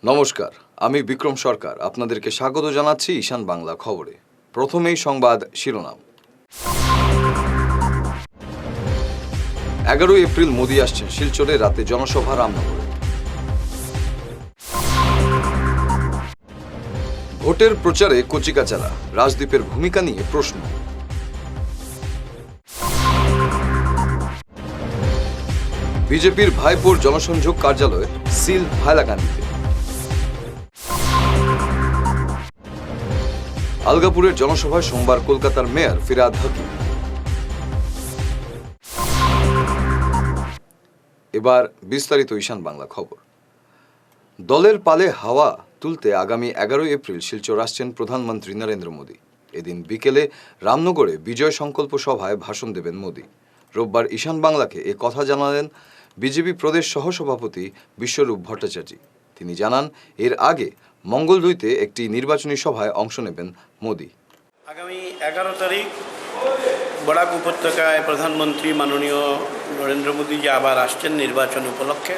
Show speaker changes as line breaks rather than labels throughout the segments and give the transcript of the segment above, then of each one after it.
নমস্কার, আমি বিক্রম সরকার আপনাদেরকে স্বাগত জানাচ্ছি ঈশান বাংলা খবরে। প্রথমেই সংবাদ শিরোনাম। 11 এপ্রিল মোদি আসছেন শিলচরে, রাতে জনসভা রামনগরে। ভোটের প্রচারে কচিকাচারা, রাজদীপের ভূমিকা নিয়ে প্রশ্ন। বিজেপির ভাইপোর জনসংযোগ কার্যালয়ে সিল হাইলাকান্দিতে। আলগাপুরের জনসভায় সোমবার কলকাতার মেয়র ফিরহাদ হাকিম। এবার বিস্তারিত ঈশান বাংলা খবর। দলের পালে হাওয়া তুলতে আগামী 11 এপ্রিল শিলচর আসছেন প্রধানমন্ত্রী নরেন্দ্র মোদী। এদিন বিকেলে রামনগরে বিজয় সংকল্প সভায় ভাষণ দেবেন মোদী। রোববার ঈশান বাংলাকে এ কথা জানালেন বিজেপি প্রদেশ সহসভাপতি বিশ্বরূপ ভট্টাচার্য। তিনি জানান, এর আগে মঙ্গলদৈতে একটি নির্বাচনী সভায় অংশ নেবেন মোদী।
আগামী 11 তারিখ বরাক উপত্যকায় প্রধানমন্ত্রী মাননীয় নরেন্দ্র মোদী যে আবার আসছেন নির্বাচন উপলক্ষে।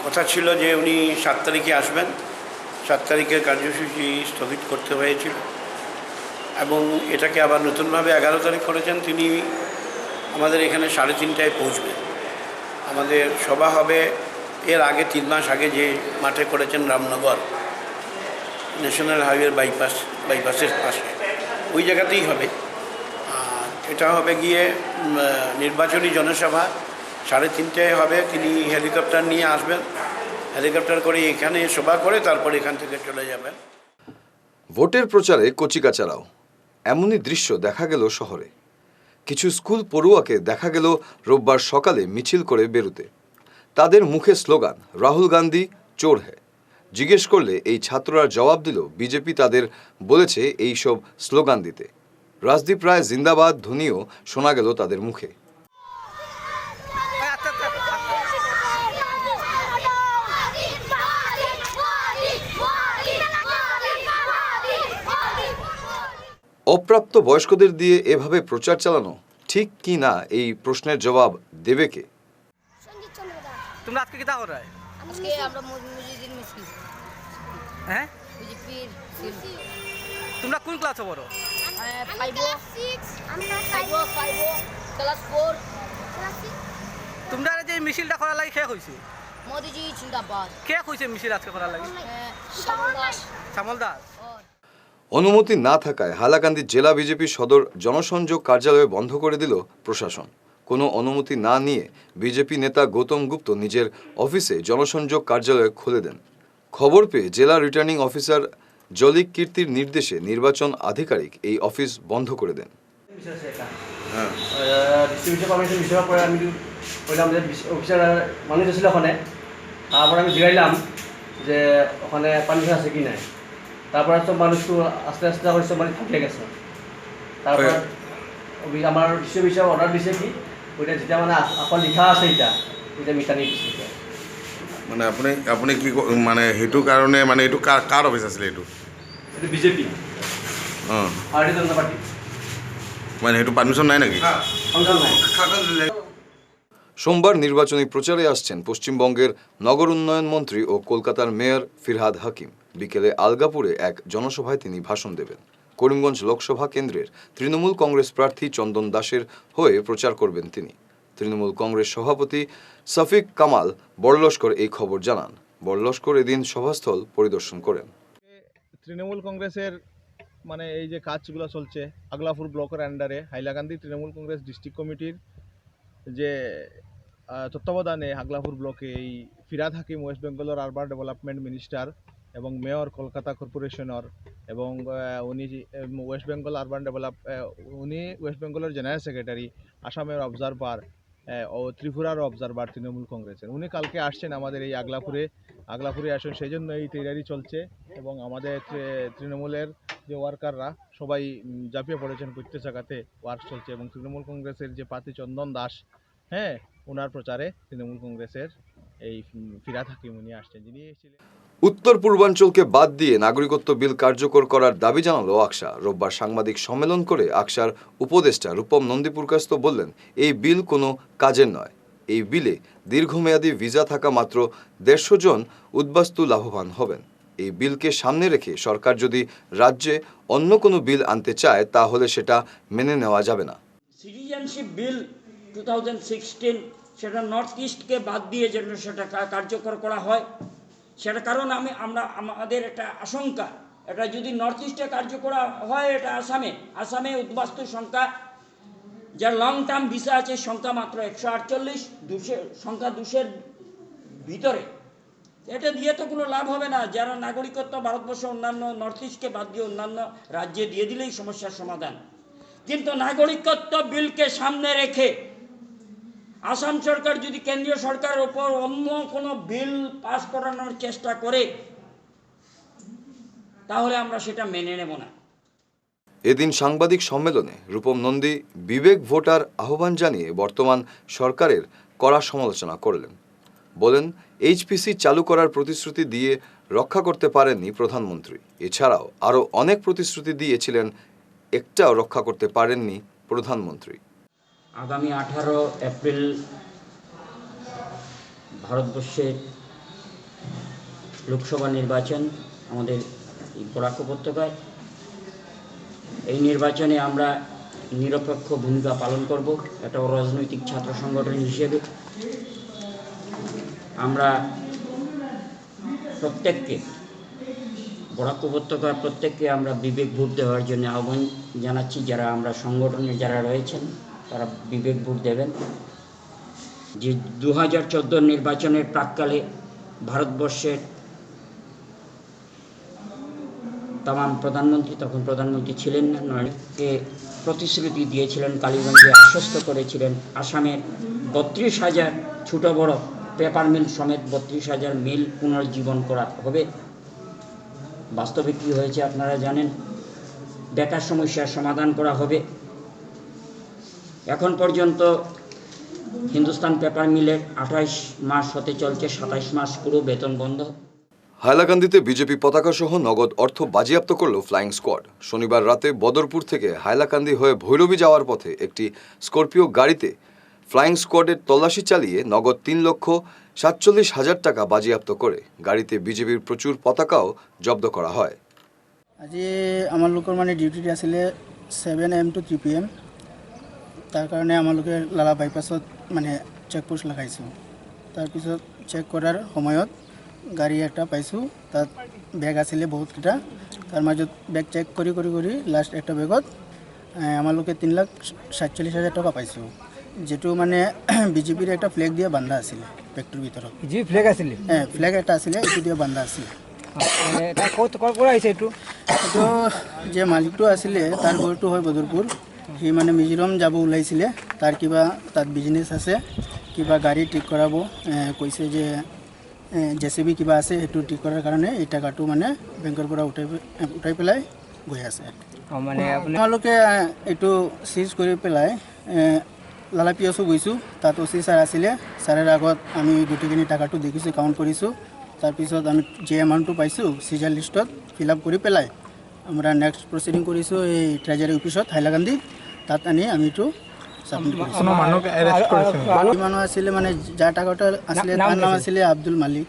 কথা ছিল যে উনি 7 তারিখে আসবেন। 7 তারিখের কার্যসূচি স্থগিত করতে হয়েছিল এবং এটাকে আবার নতুনভাবে 11 তারিখ করেছেন। তিনি আমাদের এখানে 3:30টায় পৌঁছবেন। আমাদের সভা হবে এর আগে 3 মাস আগে যে মাঠে করেছেন রামনগর, ন্যাশনাল হাইওয়ের বাইপাসের পাশে, ওই জায়গাতেই হবে। আর এটা হবে গিয়ে নির্বাচনী জনসভা। 3:30টায় হবে। তিনি হেলিকপ্টার নিয়ে আসবেন, হেলিকপ্টার করে এখানে সভা করে তারপর এখান থেকে চলে যাবেন।
ভোটের প্রচারে কচিকাচারাও, এমনই দৃশ্য দেখা গেল শহরে। কিছু স্কুল পড়ুয়াকে দেখা গেল রোববার সকালে মিছিল করে বেরোতে। তাদের মুখে স্লোগান, রাহুল গান্ধী চোর হ্যায়। জিজ্ঞেস করলে এই ছাত্ররা জবাব দিল, বিজেপি তাদের বলেছে এই সব স্লোগান দিতে। রাজদীপ রায় জিন্দাবাদ ধ্বনিও শোনা গেল তাদের মুখে। অপ্রাপ্ত বয়স্কদের দিয়ে এভাবে প্রচার চালানো ঠিক কি না, এই প্রশ্নের জবাব দেবে কে?
তোমরা আজকে কি তা কর রায়?
আজকে আমরা মসজিদের মিছিল।
হ্যাঁ,
বিজেপির
তোমরা কোন ক্লাসে পড়ো?
5 ক্লাস 4।
তোমরা যে মিছিলটা করার লাগি কে হইছে?
মোদিজি জিন্দাবাদ।
কে হইছে মিছিল আজকে করার লাগি? শ্যামল দাস।
অনুমতি না থাকায় হাইলাকান্দি জেলা বিজেপি সদর জনসংযোগ কার্যালয় বন্ধ করে দিল প্রশাসন। কোনো অনুমতি না নিয়ে বিজেপি নেতা গৌতম গুপ্ত নিজের অফিসে জনসংযোগ কার্যালয় খুলে দেন। খবর পেয়ে জেলা রিটার্নিং অফিসার জলিক কীর্তির নির্দেশে নির্বাচন আধিকারিক এই অফিস বন্ধ করে দেন।
তারপর আমি জিগাইলাম যে ওখানে পারমিশন আছে কি নাই। তারপরে সব মানুষ আস্তে আস্তে সব মানুষ থাকিয়ে গেছে। তারপর আমার বিষয় অর্ডার দিছে কি ওইটা যেটা মানে আপনার লিখা আছে এটা ওইটা মিটা নিয়ে দিচ্ছে।
মানে আপুনি কি মানে সেইটো কাৰণে মানে এইটো কাৰ অফিচ আছিলে? এইটো
বিজেপি ভাৰতীয় জনতা পাৰ্টি।
মানে সেইটো পারমিশন নাই নাকি?
সোমবার নির্বাচনী প্রচারে আসছেন পশ্চিমবঙ্গের নগর উন্নয়ন মন্ত্রী ও কলকাতার মেয়র ফিরহাদ হাকিম। বিকেলে আলগাপুরে এক জনসভায় তিনি ভাষণ দেবেন। করিমগঞ্জ লোকসভা কেন্দ্রের তৃণমূল কংগ্রেস প্রার্থী চন্দন দাসের হয়ে প্রচার করবেন তিনি। তৃণমূল কংগ্রেস সভাপতি শফিক কামাল বড়লস্কর এই খবর জানান। বড়লস্কর এদিন সভাস্থল পরিদর্শন করেন।
তৃণমূল কংগ্রেসের মানে এই যে কাজগুলো চলছে আগলাপুর ব্লকের আন্ডারে হাইলাকান্দি তৃণমূল কংগ্রেস ডিস্ট্রিক্ট কমিটির যে তত্ত্বাবধানে আগলাপুর ব্লকে এই ফিরহাদ হাকিম ওয়েস্ট বেঙ্গলের আরবান ডেভেলপমেন্ট মিনিস্টার এবং মেয়র কলকাতা কর্পোরেশনের এবং উনি ওয়েস্ট বেঙ্গল আরবান উনি ওয়েস্ট বেঙ্গলের জেনারেল সেক্রেটারি, আসামের অবজারভার ও ত্রিপুরার অবজারভার তৃণমূল কংগ্রেসের। উনি কালকে আসছেন আমাদের এই আগলাপুরে আসেন, সেই জন্য এই তৈরি চলছে এবং আমাদের তৃণমূলের যে ওয়ার্কাররা সবাই ঝাঁপিয়ে পড়েছেন প্রত্যেক জায়গাতে ওয়ার্ক চলছে এবং তৃণমূল কংগ্রেসের যে প্রার্থী চন্দন দাস, হ্যাঁ, ওনার প্রচারে তৃণমূল কংগ্রেসের এই ফিরহাদ হাকিম উনি আসছেন, যিনি এসেছিলেন।
উত্তর পূর্বাঞ্চলকে বাদ দিয়ে নাগরিকত্ব বিল কার্যকর করার দাবি জানালো আকসা। রোববার সাংবাদিক সম্মেলন করে আকসার উপদেষ্টা রূপম নন্দীপুরকাস্ত বললেন, এই বিল কোনো কাজের নয়। এই বিলে দীর্ঘমেয়াদী ভিসা থাকা মাত্র 150 জন উদ্বাস্তু লাভবান হবেন। এই বিলকে সামনে রেখে সরকার যদি রাজ্যে অন্য কোনো বিল আনতে চায় তাহলে সেটা মেনে নেওয়া যাবে না।
সিটিজেনশিপ বিল 2016 সেটা নর্থ ইস্টকে বাদ দিয়ে যেন সেটা কার্যকর করা হয়, সেটা কারণ আমাদের একটা আশঙ্কা, এটা যদি নর্থ ইস্টে কার্যকর হয়, এটা আসামে উদ্বাস্তু সংখ্যা যার লং টার্ম ভিসা আছে সংখ্যা মাত্র 148, সংখ্যা 200-এর ভিতরে। এটা দিয়ে তো কোনো লাভ হবে না। যারা নাগরিকত্ব ভারতবর্ষের অন্যান্য নর্থ ইস্টকে বাদ দিয়ে অন্যান্য রাজ্যে দিয়ে দিলেই সমস্যার সমাধান। কিন্তু নাগরিকত্ব বিলকে সামনে রেখে আসাম সরকার যদি কেন্দ্রীয় সরকারের ওপর অন্য কোনো বিল পাস করানোর চেষ্টা করে তাহলে আমরা সেটা মেনে নেব না।
এদিন সাংবাদিক সম্মেলনে রূপম নন্দী বিবেক ভোটার আহ্বান জানিয়ে বর্তমান সরকারের কড়া সমালোচনা করলেন। বলেন, এইচপিসি চালু করার প্রতিশ্রুতি দিয়ে রক্ষা করতে পারেননি প্রধানমন্ত্রী। এছাড়াও আরও অনেক প্রতিশ্রুতি দিয়েছিলেন, একটাও রক্ষা করতে পারেননি প্রধানমন্ত্রী।
আগামী 18 এপ্রিল ভারতবর্ষের লোকসভা নির্বাচন আমাদের এই বরাক উপত্যকায়। এই নির্বাচনে আমরা নিরপেক্ষ ভূমিকা পালন করব একটা রাজনৈতিক ছাত্র সংগঠন হিসেবে। আমরা প্রত্যেককে বরাক উপত্যকার প্রত্যেককে আমরা বিবেক ভোট দেওয়ার জন্য আহ্বান জানাচ্ছি। যারা আমরা সংগঠনে যারা রয়েছেন তারা বিবেক ভোট দেবেন। যে 2014 নির্বাচনের প্রাক্কালে ভারতবর্ষের তামাম প্রধানমন্ত্রী, তখন প্রধানমন্ত্রী ছিলেন না, নয়কে প্রতিশ্রুতি দিয়েছিলেন, কালীগঞ্জে আশ্বস্ত করেছিলেন আসামের 32,000 ছোটো বড় পেপার মিল সমেত 32,000 মিল পুনর্জীবন করা হবে। বাস্তবে কী হয়েছে আপনারা জানেন। বেকার সমস্যার সমাধান করা হবে। এখন পর্যন্ত হিন্দুস্তান পেপার মিলের 28 মাস হতে চলছে, 27 মাস পুরো বেতন বন্ধ।
হাইলাকান্দিতে বিজেপি পতাকা সহ নগদ অর্থ বাজেয়াপ্ত করল ফ্লাইং স্কোয়াড। শনিবার রাতে বদরপুর থেকে হাইলাকান্দি হয়ে ভৈরবী যাওয়ার পথে একটি স্করপিও গাড়িতে ফ্লাইং স্কোয়াডের তল্লাশি চালিয়ে নগদ 3,47,000 টাকা বাজেয়াপ্ত করে গাড়িতে বিজেপির প্রচুর পতাকাও জব্দ করা হয়।
আজি আমালোকৰ মানে ডিউটিত আছিলে 7 AM to 3 PM। তাৰ কাৰণে আমালোকে লালা বাইপাছত মানে চেকপোষ্ট লগাইছোঁ। তাৰপিছত চেক কৰাৰ সময়ত গাড়ী এটা পাইছোঁ, তাত বেগ আছিলে বহুতকেইটা। তাৰ মাজত বেগ চেক কৰি লাষ্ট একটা বেগত আমালোকে 3,47,000 টকা পাইছোঁ, যেটো মানে বিজেপিৰ একটা ফ্লেগ দিয়ে বান্ধা আছিলে বেগটোৰ ভিতৰত।
যি ফ্লেগ আছিলে,
ফ্লেগ এটা আছিলে, এইটো দিয়ে বান্ধা আছিলে।
এইটো
যে মালিকটো আছিলে তাৰ ঘৰটো হয় বদৰপুৰ। সি মানে মিজোৰাম যাব ওলাইছিলে, তাৰ কিবা তাত বিজনেছ আছে, কিবা গাড়ী ঠিক কৰাব কৈছে, যে জেচিবি কিবা আছে, সেইটো ঠিক কৰাৰ কাৰণে এই টাকাটো মানে বেংকৰ পৰা উঠাই পেলাই গৈ আছে।
মানে
আপোনালোকে এইটো চিজ কৰি পেলাই লালা পিয়াছো গৈছোঁ, তাত অচি ছাৰ আছিলে। ছাৰৰ আগত আমি গোটেইখিনি টাকাটো দেখিছোঁ, কাউণ্ট কৰিছোঁ। তাৰপিছত আমি যে এমাউণ্টটো পাইছোঁ চিজাৰ লিষ্টত ফিল আপ কৰি পেলাই আমরা নেক্সট প্রসিডিং কৰিছোঁ এই ট্ৰেজাৰী অফিচত হাইলাকান্দি। তাত আনি আমি এইটো সাবমিট কৰিছোঁ। মানুহ আছিলে মানে যাৰ টাকাটা আছিলে, তাৰ নাম আছিলে আব্দুল মালিক।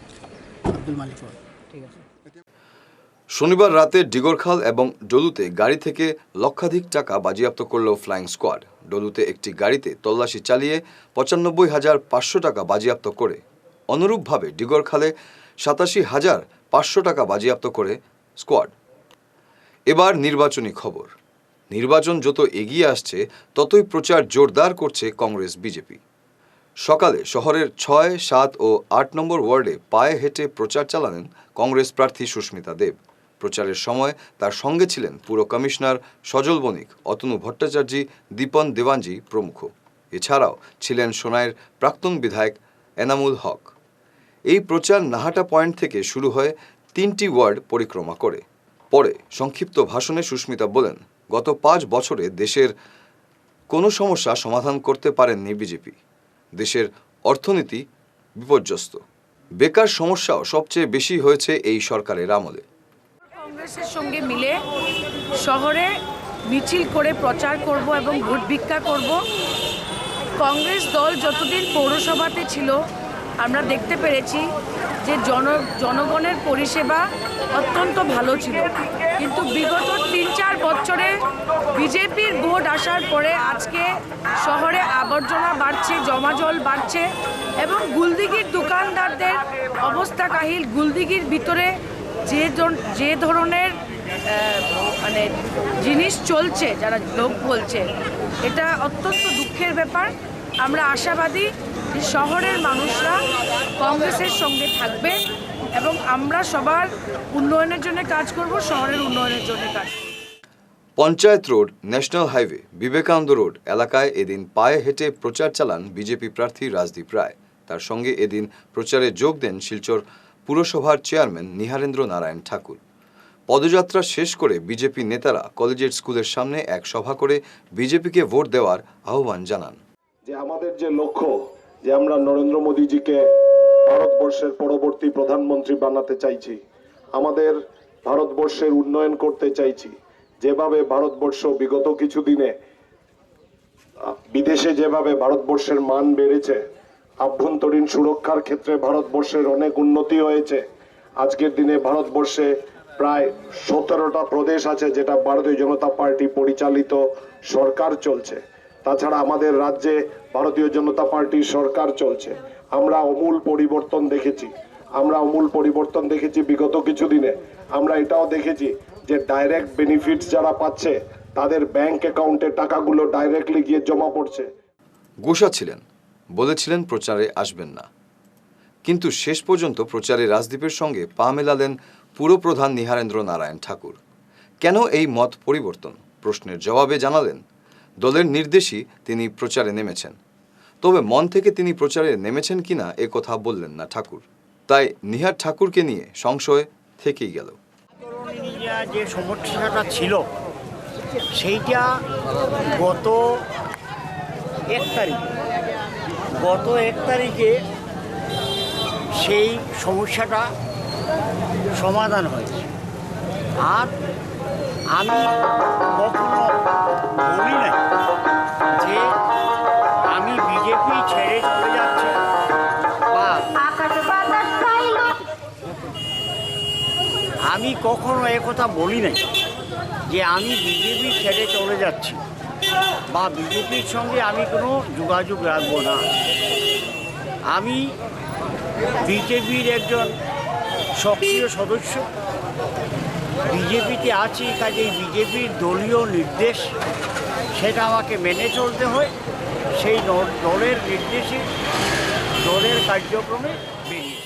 শনিবার রাতে ডিগরখাল এবং ডলুতে গাড়ি থেকে লক্ষাধিক টাকা বাজেয়াপ্ত করল ফ্লাইং স্কোয়াড। ডলুতে একটি গাড়িতে তল্লাশি চালিয়ে 95,500 টাকা বাজেয়াপ্ত করে, অনুরূপভাবে ডিগরখালে 87,500 টাকা বাজেয়াপ্ত করে স্কোয়াড। এবার নির্বাচনী খবর। নির্বাচন যত এগিয়ে আসছে ততই প্রচার জোরদার করছে কংগ্রেস বিজেপি। সকালে শহরের 6, 7 ও 8 নম্বর ওয়ার্ডে পায়ে হেঁটে প্রচার চালালেন কংগ্রেস প্রার্থী সুস্মিতা দেব। প্রচারের সময় তার সঙ্গে ছিলেন পুর কমিশনার সজল বণিক, অতনু ভট্টাচার্য, দীপন দেওয়ানজি প্রমুখ। এছাড়াও ছিলেন সোনাইয়ের প্রাক্তন বিধায়ক এনামুল হক। এই প্রচার নাহাটা পয়েন্ট থেকে শুরু হয় 3টি ওয়ার্ড পরিক্রমা করে। পরে সংক্ষিপ্ত ভাষণে সুস্মিতা বলেন, গত 5 বছরে দেশের কোনো সমস্যা সমাধান করতে পারেননি বিজেপি। দেশের অর্থনীতি বিপর্যস্ত, বেকার সমস্যাও সবচেয়ে বেশি হয়েছে এই সরকারের আমলে।
কংগ্রেসের সঙ্গে মিলে শহরে মিছিল করে প্রচার করব এবং ভোট ভিক্ষা করব। কংগ্রেস দল যতদিন পৌরসভাতে ছিল আমরা দেখতে পেরেছি যে জনগণের পরিষেবা অত্যন্ত ভালো ছিল, কিন্তু বিগত 3-4 বছরে বিজেপির ভোট আসার পরে আজকে শহরে আবর্জনা বাড়ছে, জমাজল বাড়ছে এবং গুলদিঘির দোকানদারদের অবস্থা কাহিল। গুলদিঘির ভিতরে যে ধরনের মানে জিনিস চলছে, যারা লোক বলছে, এটা অত্যন্ত দুঃখের ব্যাপার। আমরা আশাবাদী যে শহরের মানুষরা কংগ্রেসের সঙ্গে থাকবে এবং আমরা সবার উন্নয়নের জন্য কাজ করব, শহরের উন্নয়নের জন্য কাজ করব।
Panchayat road, national highway, Vivekananda road এলাকায় এদিন পায়ে হেঁটে প্রচার চালান বিজেপি প্রার্থী রাজদীপ রায়। তার সঙ্গে এদিন প্রচারে যোগ দেন শিলচর পুরসভার চেয়ারম্যান নিহারেন্দ্র নারায়ণ ঠাকুর। পদযাত্রা শেষ করে বিজেপি নেতারা কলেজিয়েট স্কুলের সামনে এক সভা করে বিজেপিকে ভোট দেওয়ার আহ্বান জানান।
যে আমাদের যে লক্ষ্য, যে আমরা নরেন্দ্র মোদীজিকে ভারতবর্ষের পরবর্তী প্রধানমন্ত্রী বানাতে চাইছি, আমাদের ভারতবর্ষের উন্নয়ন করতে চাইছি। যেভাবে ভারতবর্ষ বিগত কিছুদিনে বিদেশে যেভাবে ভারতবর্ষের মান বেড়েছে, আভ্যন্তরীণ সুরক্ষার ক্ষেত্রে ভারতবর্ষের অনেক উন্নতি হয়েছে। আজকের দিনে ভারতবর্ষে প্রায় 17টা প্রদেশ আছে যেটা ভারতীয় জনতা পার্টি পরিচালিত সরকার চলছে। তাছাড়া আমাদের রাজ্যে ভারতীয় জনতা পার্টির সরকার চলছে। আমরা আমূল পরিবর্তন দেখেছি বিগত কিছুদিনে। আমরা এটাও দেখেছি যে ডাইরেক্ট বেনিফিটস যারা পাচ্ছে তাদের ব্যাংক অ্যাকাউন্টে টাকাগুলো ডাইরেক্টলি গিয়ে জমা পড়ছে।
গোসা ছিলেন, বলেছিলেন প্রচারে আসবেন না, কিন্তু শেষ পর্যন্ত প্রচারে রাজদীপের সঙ্গে পা মেলালেন পুরপ্রধান নিহারেন্দ্র নারায়ণ ঠাকুর। কেন এই মত পরিবর্তন? প্রশ্নের জবাবে জানালেন, দলের নির্দেশই তিনি প্রচারে নেমেছেন। তবে মন থেকে তিনি প্রচারে নেমেছেন কিনা এ কথা বললেন না ঠাকুর। তাই নিহার ঠাকুরকে নিয়ে সংশয় থেকেই গেল।
যে সমস্যাটা ছিল সেইটা গত 1 তারিখে সেই সমস্যাটা সমাধান হয়েছে। আর আমি কখনো বলি নাই যে আমি বিজেপি ছেড়ে চলে যাচ্ছি, বা আমি কখনো একথা বলি নাই যে আমি বিজেপি ছেড়ে চলে যাচ্ছি বা বিজেপির সঙ্গে আমি কোনো যোগাযোগ রাখবো না। আমি বিজেপির একজন সক্রিয় সদস্য, বিজেপিতে আছি, কাজেই বিজেপির দলীয় নির্দেশ সেটা আমাকে মেনে চলতে হয়। সেই দলের নির্দেশে দলের কার্যক্রমে বেরিয়ে।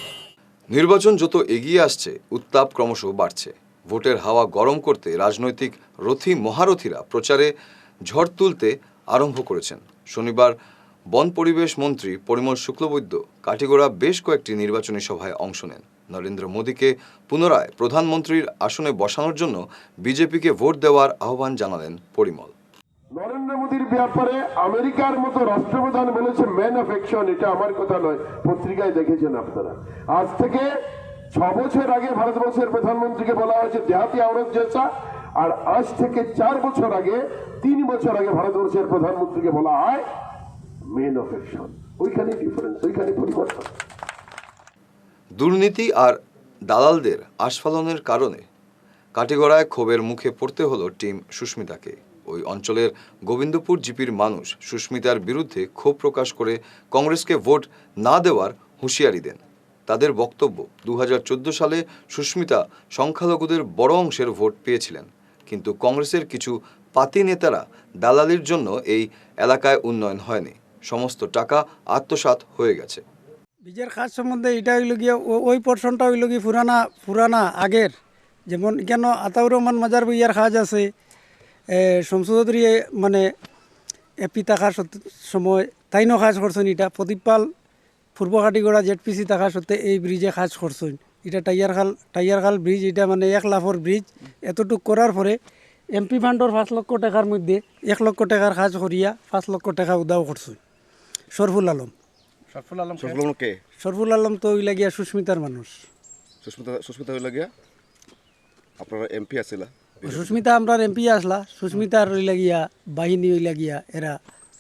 নির্বাচন যত এগিয়ে আসছে উত্তাপ ক্রমশ বাড়ছে। ভোটের হাওয়া গরম করতে রাজনৈতিক রথী মহারথীরা প্রচারে ঝড় তুলতে আরম্ভ করেছেন। শনিবার বন পরিবেশ মন্ত্রী পরিমল শুক্লবৈদ্য কাটিগড়া বেশ কয়েকটি নির্বাচনী সভায় অংশ নেন। নরেন্দ্র মোদীকে পুনরায় প্রধানমন্ত্রীর আসনে বসানোর জন্য বিজেপিকে ভোট দেওয়ার আহ্বান জানালেন পরিমল।
নরেন্দ্র মোদীর ব্যাপারে আমেরিকার মতো রাষ্ট্রপ্রধান বলেছে ম্যান অফ অ্যাকশন। এটা আমার কথা নয়, পত্রিকায় দেখেছেন আপনারা। আজ থেকে 6 বছর আগে ভারতবর্ষের প্রধানমন্ত্রীকে বলা হয়েছে দেহাতি আওরত জেসা, আর আজ থেকে 3 বছর আগে ভারতবর্ষের প্রধানমন্ত্রীকে বলা হয় ম্যান অফ অ্যাকশন। ওইখানে ডিফারেন্স, ওইখানে পরিবর্তন।
দুর্নীতি আর দালালদের আস্ফালনের কারণে কাটিগড়ায় ক্ষোভের মুখে পড়তে হলো টিম সুস্মিতাকে। ওই অঞ্চলের গোবিন্দপুর জিপির মানুষ সুস্মিতার বিরুদ্ধে ক্ষোভ প্রকাশ করে কংগ্রেসকে ভোট না দেওয়ার হুঁশিয়ারি দেন। তাদের বক্তব্য, 2014 সালে সুস্মিতা সংখ্যালঘুদের বড় অংশের ভোট পেয়েছিলেন, কিন্তু কংগ্রেসের কিছু পাতি নেতারা দালালির জন্য এই এলাকায় উন্নয়ন হয়নি, সমস্ত টাকা আত্মসাৎ হয়ে গেছে।
বীজের খাস সম্বন্ধে এটা হইল গিয়ে ওই পোর্শনটা হইল কি পুরানা আগের, যেমন কেন আতাউর রহমান মাজার বইয়ার খাজ আছে, শমসুদ্দৌরি মানে এপি থাকার সময় তাইনও কাজ করছেন। এটা প্রদীপপাল পূর্ব কাটিগড়া জেডপিসি থাকা সত্ত্বে এই ব্রিজে কাজ করছেন। এটা টাইয়ারখাল ব্রিজ, এটা মানে 1 লাফর ব্রিজ। এতটুক করার পরে এমপি ফান্ডর 5 লক্ষ টাকার মধ্যে 1 লক্ষ টাকার কাজ করিয়া 5 লক্ষ টাকা উদাও করছেন শরফুল আলম। শরফুল আলম তো ওই লাগিয়া সুস্মিতার মানুষ।
সুস্মিতা হইল গিয়া আপনার এমপি আছিল।
সুস্মিতা আমরা এমপি আসলা, সুস্মিতার ওই লাগিয়া বাহিনী ওই লাগিয়া এরা,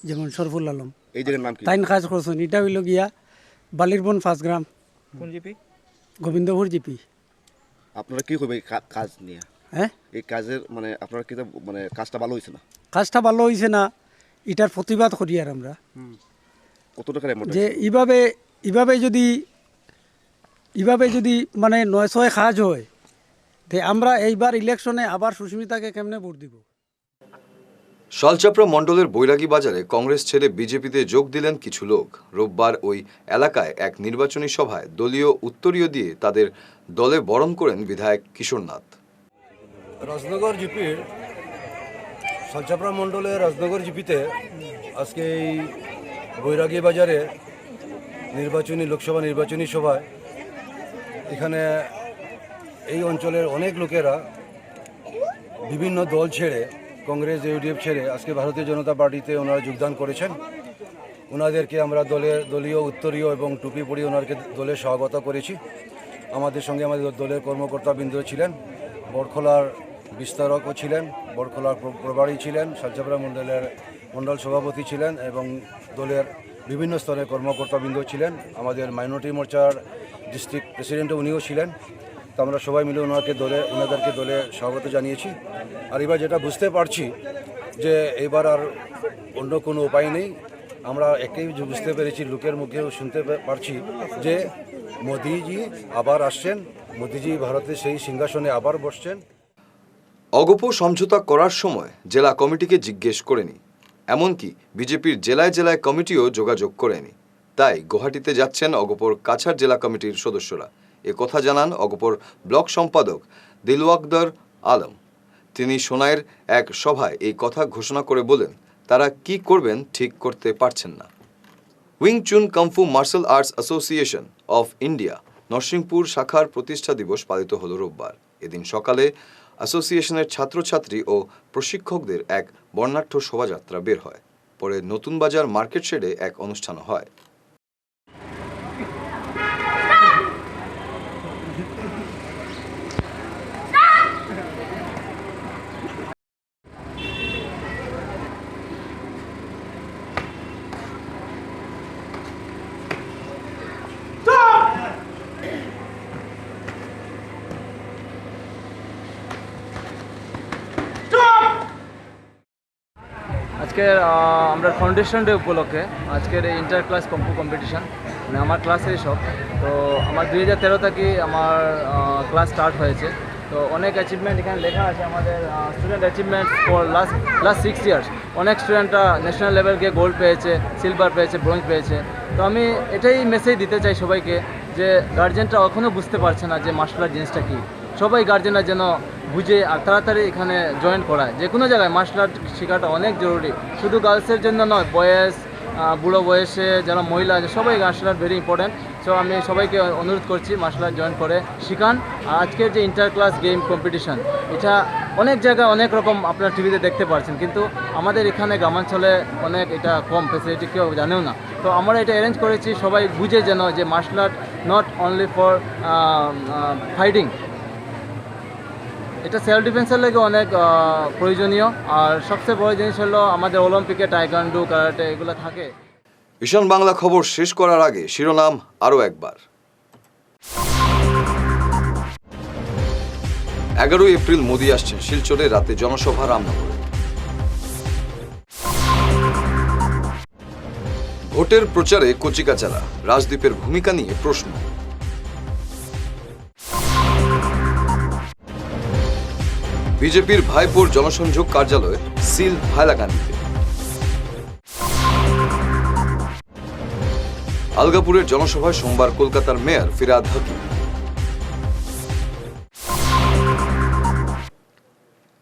যেমন শরফুল আলম।
এই জায়গার নাম কি?
তাইন কাজ করছেন, এটা হইল গিয়া বালিরবন 5 গ্রাম,
কোন জিপি?
গোবিন্দপুর জিপি।
আপনারা কি করবে কাজ নিয়ে?
হ্যাঁ,
এই কাজের মানে আপনারা কি মানে কাজটা ভালো হয়েছে না?
কাজটা ভালো হয়েছে না, এটার প্রতিবাদ করি আর আমরা
কত টাকার অ্যামাউন্ট?
যে এইভাবে যদি মানে 900 কাজ হয়, তে আমরা এইবার ইলেকশনে আবার সুস্মিতাকে কেমনে ভোট দিব?
শালচাপড়া মণ্ডলের বৈরাগী বাজারে কংগ্রেস ছেড়ে বিজেপিতে যোগ দিলেন কিছু লোক। রোববার ওই এলাকায় এক নির্বাচনী সভায় দলীয় উত্তরীয় দিয়ে তাদের দলে বরণ করেন বিধায়ক কিশোরনাথ।
রাজনগর জিপির শালচাপড়া মণ্ডলের রাজনগর জিপিতে আজকে এই বৈরাগী বাজারে লোকসভা নির্বাচনী সভায় এখানে এই অঞ্চলের অনেক লোকেরা বিভিন্ন দল ছেড়ে, কংগ্রেস ইউডিএফ ছেড়ে আজকে ভারতীয় জনতা পার্টিতে ওনারা যোগদান করেছেন। ওনাদেরকে আমরা দলীয় উত্তরীয় এবং টুপি পরিয়ে ওনাদেরকে দলে স্বাগত করেছি। আমাদের সঙ্গে আমাদের দলের কর্মকর্তাবৃন্দ ছিলেন, বরখলার বিস্তারকও ছিলেন, বরখলার প্রভারী ছিলেন, শালচাপড়া মণ্ডল সভাপতি ছিলেন এবং দলের বিভিন্ন স্তরের কর্মকর্তাবৃন্দ ছিলেন। আমাদের মাইনরিটি মোর্চার ডিস্ট্রিক্ট প্রেসিডেন্টও উনিও ছিলেন। তো আমরা সবাই মিলে ওনাদেরকে দলে স্বাগত জানিয়েছি। আর এবার যেটা বুঝতে পারছি যে এবার আর অন্য কোনো উপায় নেই। আমরা একেই বুঝতে পেরেছি, লোকের মুখেও শুনতে পারছি যে মোদিজি আবার আসছেন, মোদিজি ভারতের সেই সিংহাসনে আবার বসছেন।
অগপ সমঝোতা করার সময় জেলা কমিটিকে জিজ্ঞেস করেনি, এমনকি বিজেপির জেলায় জেলায় কমিটিও যোগাযোগ করেনি। তাই গুয়াহাটিতে যাচ্ছেন অগপর কাছাড় জেলা কমিটির সদস্যরা। এ কথা জানান অগপর ব্লক সম্পাদক দিলওয়াকদার আলম। তিনি সোনাইয়ের এক সভায় এই কথা ঘোষণা করে বলেন, তারা কি করবেন ঠিক করতে পারছেন না। Wing Chun kung fu martial arts association of India Narsinghpur শাখার প্রতিষ্ঠা দিবস পালিত হল রোববার। এদিন সকালে অ্যাসোসিয়েশনের ছাত্রছাত্রী ও প্রশিক্ষকদের এক বর্ণাঢ্য শোভাযাত্রা বের হয়। পরে নতুন বাজার মার্কেট শেডে এক অনুষ্ঠান হয়।
আজকের আমরা ফাউন্ডেশন ডে উপলক্ষে আজকের এই ইন্টার ক্লাস কম্পু কম্পিটিশান, মানে আমার ক্লাসেরই সব। তো আমার 2013 থেকে আমার ক্লাস স্টার্ট হয়েছে। তো অনেক অ্যাচিভমেন্ট এখানে লেখা আছে, আমাদের student achievement for last 6 years. অনেক স্টুডেন্টরা ন্যাশনাল লেভেল গিয়ে গোল্ড পেয়েছে, সিলভার পেয়েছে, ব্রোঞ্জ পেয়েছে। তো আমি এটাই মেসেজ দিতে চাই সবাইকে যে গার্জেনরা এখনও বুঝতে পারছে না যে মার্শাল আর্ট জিনিসটা কী। সবাই গার্জেনরা যেন বুঝে আর তাড়াতাড়ি এখানে জয়েন করায়। যে কোনো জায়গায় মার্শাল আর্ট শেখাটা অনেক জরুরি, শুধু গার্লসের জন্য নয়, বয়স, বুড়ো বয়সে যারা মহিলা আছে সবাই martial art very important. So আমি সবাইকে অনুরোধ করছি মার্শাল আর্ট জয়েন করে শিখান। আর আজকের যে ইন্টার ক্লাস গেম কম্পিটিশান, এটা অনেক জায়গায় অনেক রকম আপনারা টিভিতে দেখতে পাচ্ছেন, কিন্তু আমাদের এখানে গ্রামাঞ্চলে অনেক এটা কম, ফেসিলিটি কেউ জানেও না। তো আমরা এটা অ্যারেঞ্জ করেছি সবাই বুঝে যেন যে martial art not only for fighting, এটা সেলফ ডিফেন্সের লাগে অনেক প্রয়োজনীয়। আর সবচেয়ে বড় জিনিস হলো আমাদের অলিম্পিকে টাইকোয়ান্ডো, কারাটে এগুলো থাকে।
ঈশান বাংলা খবর শেষ করার আগে শিরোনাম আরও একবার। 11 এপ্রিল মোদি আসছেন শিলচরে, রাতে জনসভা রামনগরে। ভোটের প্রচারে কচিকাচারা, রাজদীপের ভূমিকা নিয়ে প্রশ্ন। বিজেপির ভাইপোর জনসংযোগ কার্যালয় সিল হাইলাকান্দিতে। আলগাপুরের জনসভায় সোমবার কলকাতার মেয়র ফিরহাদ হাকিম।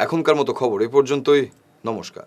এখনকার মতো খবর এ পর্যন্তই। নমস্কার।